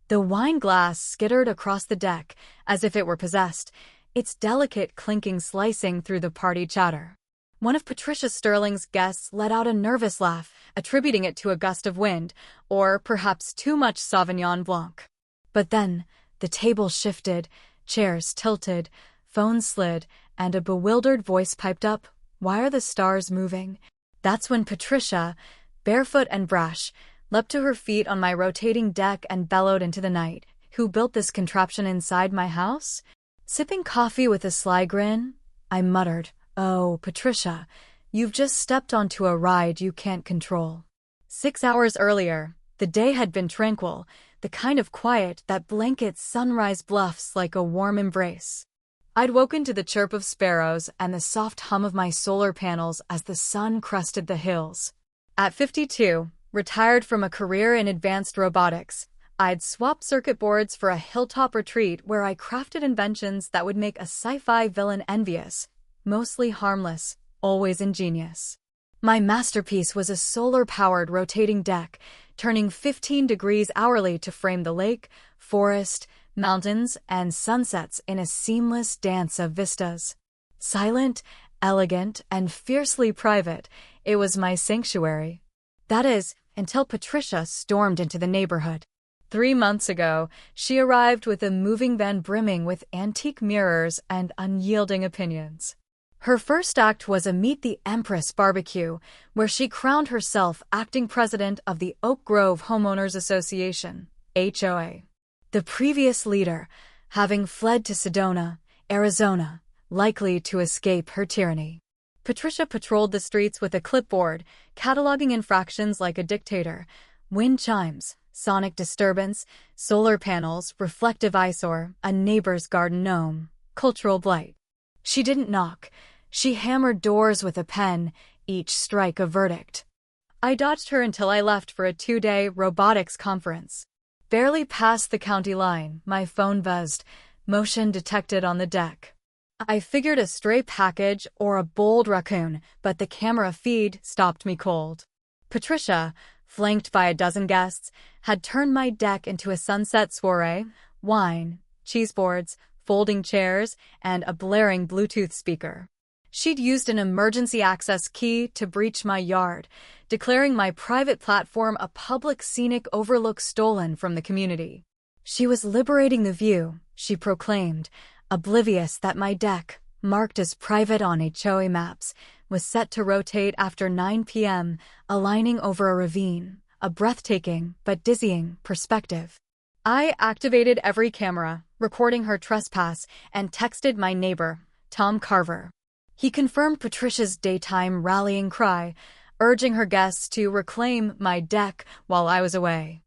The wine glass skittered across the deck as if it were possessed, its delicate clinking slicing through the party chatter. One of Patricia Sterling's guests let out a nervous laugh, attributing it to a gust of wind, or perhaps too much Sauvignon Blanc. But then, the table shifted, chairs tilted, phones slid, and a bewildered voice piped up, "Why are the stars moving?" That's when Patricia, barefoot and brash, leapt to her feet on my rotating deck and bellowed into the night. "Who built this contraption inside my house?" Sipping coffee with a sly grin, I muttered, "Oh, Patricia, you've just stepped onto a ride you can't control." 6 hours earlier, the day had been tranquil, the kind of quiet that blankets sunrise bluffs like a warm embrace. I'd woken to the chirp of sparrows and the soft hum of my solar panels as the sun crested the hills. At 52, retired from a career in advanced robotics, I'd swapped circuit boards for a hilltop retreat where I crafted inventions that would make a sci-fi villain envious, mostly harmless, always ingenious. My masterpiece was a solar-powered rotating deck, turning 15 degrees hourly to frame the lake, forest, mountains, and sunsets in a seamless dance of vistas. Silent, elegant, and fiercely private, it was my sanctuary. That is, until Patricia stormed into the neighborhood. 3 months ago, she arrived with a moving van brimming with antique mirrors and unyielding opinions. Her first act was a Meet the Empress barbecue, where she crowned herself acting president of the Oak Grove Homeowners Association, HOA. The previous leader, having fled to Sedona, Arizona, likely to escape her tyranny. Patricia patrolled the streets with a clipboard, cataloging infractions like a dictator: wind chimes, sonic disturbance, solar panels, reflective eyesore, a neighbor's garden gnome, cultural blight. She didn't knock. She hammered doors with a pen, each strike a verdict. I dodged her until I left for a 2-day robotics conference. Barely past the county line, my phone buzzed, motion detected on the deck. I figured a stray package or a bold raccoon, but the camera feed stopped me cold. Patricia, flanked by a dozen guests, had turned my deck into a sunset soiree: wine, cheese boards, folding chairs, and a blaring Bluetooth speaker. She'd used an emergency access key to breach my yard, declaring my private platform a public scenic overlook stolen from the community. She was liberating the view, she proclaimed, oblivious that my deck, marked as private on HOA maps, was set to rotate after 9 p.m., aligning over a ravine, a breathtaking but dizzying perspective. I activated every camera, recording her trespass, and texted my neighbor, Tom Carver. He confirmed Patricia's daytime rallying cry, urging her guests to reclaim my deck while I was away.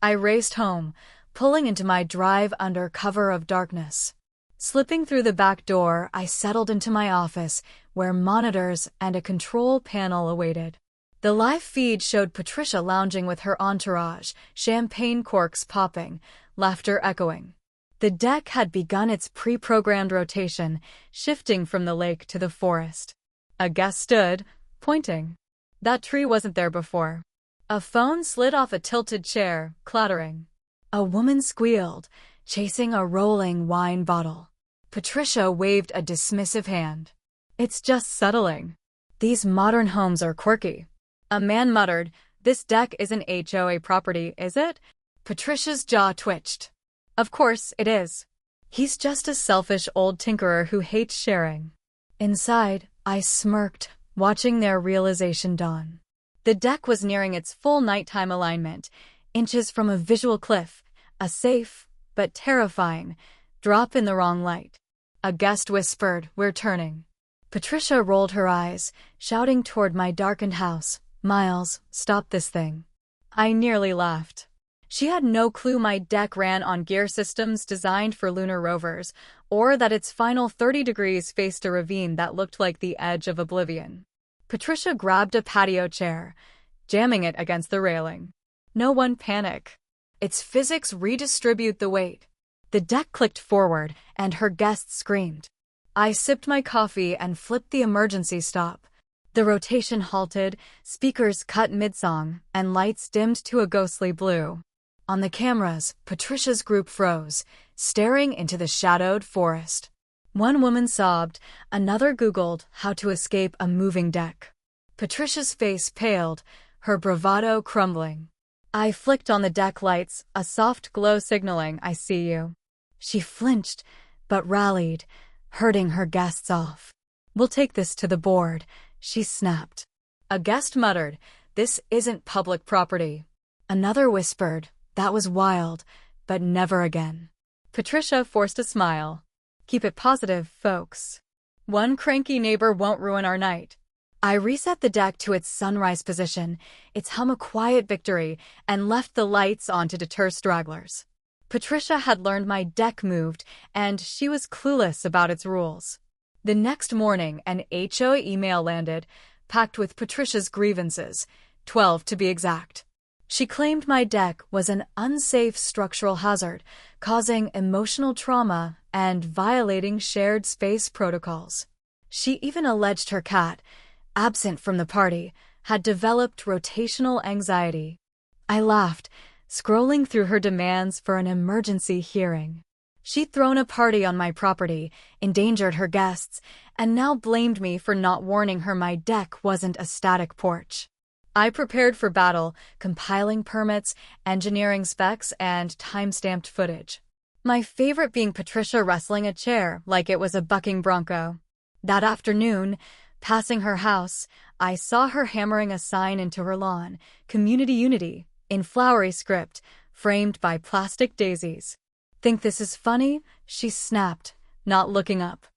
I raced home, pulling into my drive under cover of darkness. Slipping through the back door, I settled into my office, where monitors and a control panel awaited. The live feed showed Patricia lounging with her entourage, champagne corks popping, laughter echoing. The deck had begun its pre-programmed rotation, shifting from the lake to the forest. A guest stood, pointing. That tree wasn't there before. A phone slid off a tilted chair, clattering. A woman squealed, chasing a rolling wine bottle. Patricia waved a dismissive hand. "It's just settling. These modern homes are quirky." A man muttered, "This deck isn't HOA property, is it?" Patricia's jaw twitched. "Of course it is. He's just a selfish old tinkerer who hates sharing." Inside, I smirked, watching their realization dawn. The deck was nearing its full nighttime alignment, inches from a visual cliff, a safe, but terrifying, drop in the wrong light. A guest whispered, "We're turning." Patricia rolled her eyes, shouting toward my darkened house, "Miles, stop this thing." I nearly laughed. She had no clue my deck ran on gear systems designed for lunar rovers, or that its final 30 degrees faced a ravine that looked like the edge of oblivion. Patricia grabbed a patio chair, jamming it against the railing. "No one panic. Its physics redistribute the weight." The deck clicked forward, and her guests screamed. I sipped my coffee and flipped the emergency stop. The rotation halted, speakers cut mid-song, and lights dimmed to a ghostly blue. On the cameras, Patricia's group froze, staring into the shadowed forest. One woman sobbed, another Googled how to escape a moving deck. Patricia's face paled, her bravado crumbling. I flicked on the deck lights, a soft glow signaling, "I see you." She flinched, but rallied, herding her guests off. "We'll take this to the board," she snapped. A guest muttered, "This isn't public property." Another whispered, "That was wild, but never again." Patricia forced a smile. "Keep it positive, folks. One cranky neighbor won't ruin our night." I reset the deck to its sunrise position, its hum a quiet victory, and left the lights on to deter stragglers. Patricia had learned my deck moved, and she was clueless about its rules. The next morning, an HOA email landed, packed with Patricia's grievances, 12 to be exact. She claimed my deck was an unsafe structural hazard, causing emotional trauma and violating shared space protocols. She even alleged her cat, absent from the party, had developed rotational anxiety. I laughed, scrolling through her demands for an emergency hearing. She'd thrown a party on my property, endangered her guests, and now blamed me for not warning her my deck wasn't a static porch. I prepared for battle, compiling permits, engineering specs, and time-stamped footage. My favorite being Patricia wrestling a chair like it was a bucking bronco. That afternoon, passing her house, I saw her hammering a sign into her lawn, "Community Unity," in flowery script, framed by plastic daisies. "Think this is funny?" she snapped, not looking up.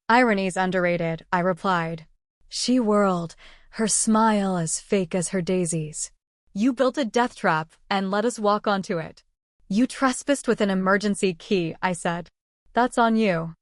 "Irony's underrated," I replied. She whirled, her smile as fake as her daisies. "You built a death trap and let us walk onto it." "You trespassed with an emergency key," I said. "That's on you."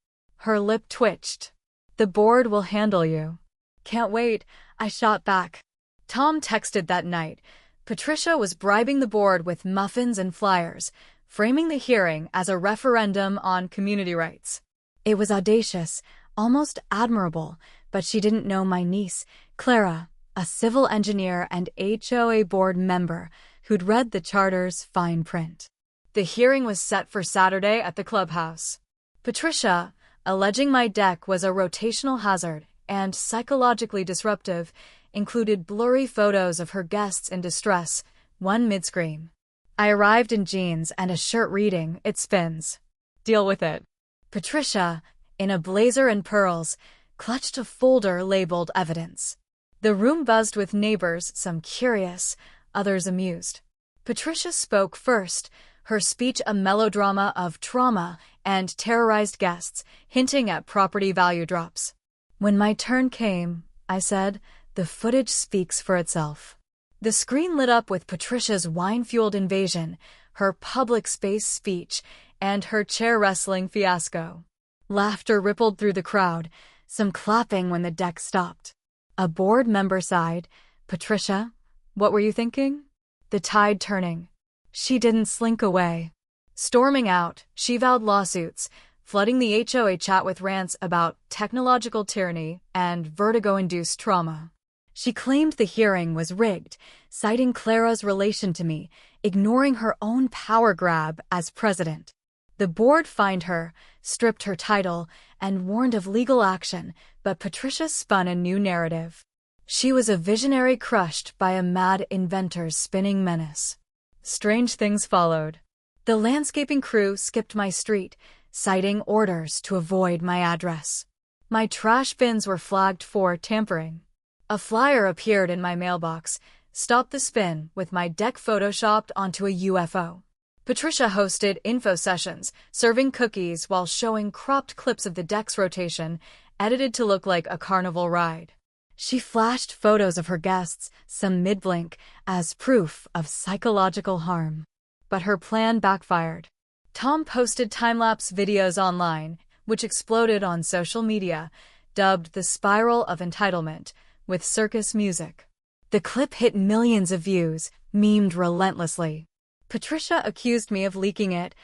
Her lip twitched. "The board will handle you." "Can't wait," I shot back. Tom texted that night. Patricia was bribing the board with muffins and flyers, framing the hearing as a referendum on community rights. It was audacious, almost admirable, but she didn't know my niece, Clara, a civil engineer and HOA board member who'd read the charter's fine print. The hearing was set for Saturday at the clubhouse. Patricia, alleging my deck was a rotational hazard and psychologically disruptive, included blurry photos of her guests in distress, one mid-scream. I arrived in jeans and a shirt reading, "It spins. Deal with it." Patricia, in a blazer and pearls, clutched a folder labeled "Evidence." The room buzzed with neighbors, some curious, others amused. Patricia spoke first, her speech a melodrama of trauma and terrorized guests, hinting at property value drops. When my turn came, I said, "The footage speaks for itself." The screen lit up with Patricia's wine-fueled invasion, her public space speech, and her chair wrestling fiasco. Laughter rippled through the crowd, some clapping when the deck stopped. A board member sighed, "Patricia, what were you thinking?" The tide turning. She didn't slink away. Storming out, she vowed lawsuits, flooding the HOA chat with rants about technological tyranny and vertigo-induced trauma. She claimed the hearing was rigged, citing Clara's relation to me, ignoring her own power grab as president. The board fined her, stripped her title, and warned of legal action, but Patricia spun a new narrative. She was a visionary crushed by a mad inventor's spinning menace. Strange things followed. The landscaping crew skipped my street, citing orders to avoid my address. My trash bins were flagged for tampering. A flyer appeared in my mailbox, "Stop the spin," with my deck photoshopped onto a UFO. Patricia hosted info sessions, serving cookies while showing cropped clips of the deck's rotation, edited to look like a carnival ride. She flashed photos of her guests, some mid-blink, as proof of psychological harm. But her plan backfired. Tom posted time-lapse videos online, which exploded on social media, dubbed the Spiral of Entitlement, with circus music. The clip hit millions of views, memed relentlessly. Patricia accused me of leaking it,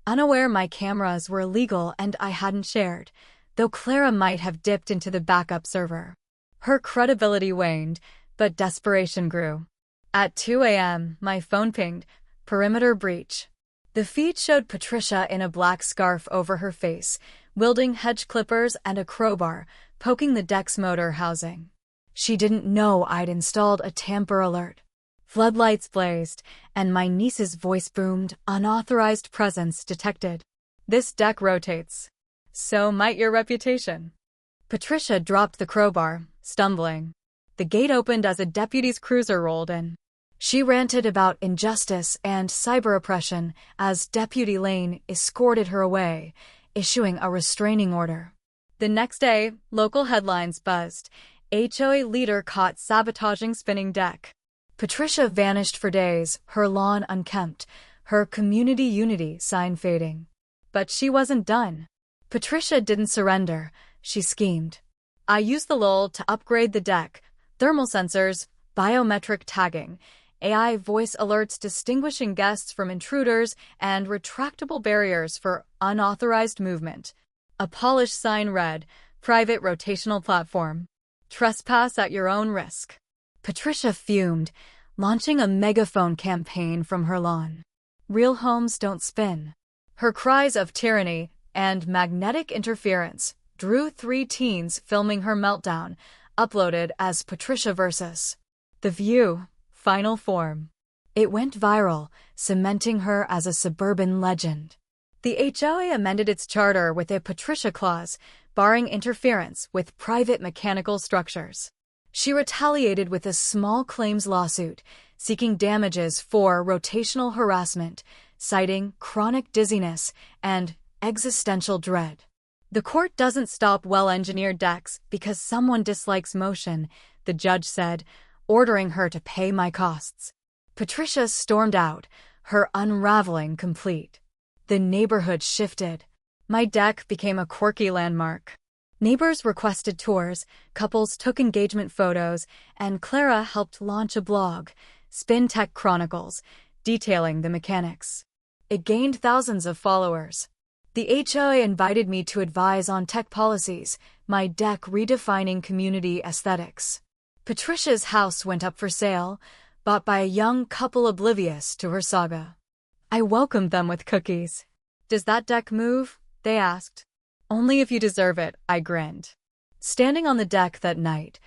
unaware my cameras were illegal and I hadn't shared, though Clara might have dipped into the backup server. Her credibility waned, but desperation grew. At 2 a.m., my phone pinged, Perimeter breach. The feed showed Patricia in a black scarf over her face, wielding hedge clippers and a crowbar, poking the deck's motor housing. She didn't know I'd installed a tamper alert. Floodlights blazed, and my niece's voice boomed, "Unauthorized presence detected. This deck rotates. So might your reputation." Patricia dropped the crowbar, stumbling. The gate opened as a deputy's cruiser rolled in. She ranted about injustice and cyber oppression as Deputy Lane escorted her away, issuing a restraining order. The next day, local headlines buzzed. HOA leader caught sabotaging spinning deck. Patricia vanished for days, her lawn unkempt, her community unity sign fading. But she wasn't done. Patricia didn't surrender. She schemed. I used the lull to upgrade the deck, thermal sensors, biometric tagging, AI voice alerts distinguishing guests from intruders, and retractable barriers for unauthorized movement. A polished sign read, "Private rotational platform. Trespass at your own risk." Patricia fumed, launching a megaphone campaign from her lawn. Real homes don't spin. Her cries of tyranny and magnetic interference drew 3 teens filming her meltdown, uploaded as Patricia Versus. The View, final form. It went viral, cementing her as a suburban legend. The HOA amended its charter with a Patricia clause, barring interference with private mechanical structures. She retaliated with a small claims lawsuit, seeking damages for rotational harassment, citing chronic dizziness and existential dread. The court doesn't stop well-engineered decks because someone dislikes motion, the judge said, ordering her to pay my costs. Patricia stormed out, her unraveling complete. The neighborhood shifted. My deck became a quirky landmark. Neighbors requested tours, couples took engagement photos, and Clara helped launch a blog, Spin Tech Chronicles, detailing the mechanics. It gained thousands of followers. The HOA invited me to advise on tech policies, my deck redefining community aesthetics. Patricia's house went up for sale, bought by a young couple oblivious to her saga. I welcomed them with cookies. "Does that deck move?" they asked. "Only if you deserve it," I grinned. Standing on the deck that night,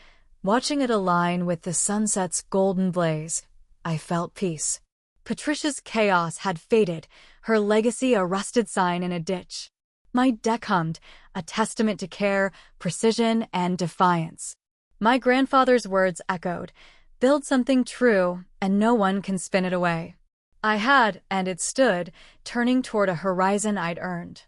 watching it align with the sunset's golden blaze, I felt peace. Patricia's chaos had faded, her legacy a rusted sign in a ditch. My deck hummed, a testament to care, precision, and defiance. My grandfather's words echoed, "Build something true, and no one can spin it away." I had, and it stood, turning toward a horizon I'd earned.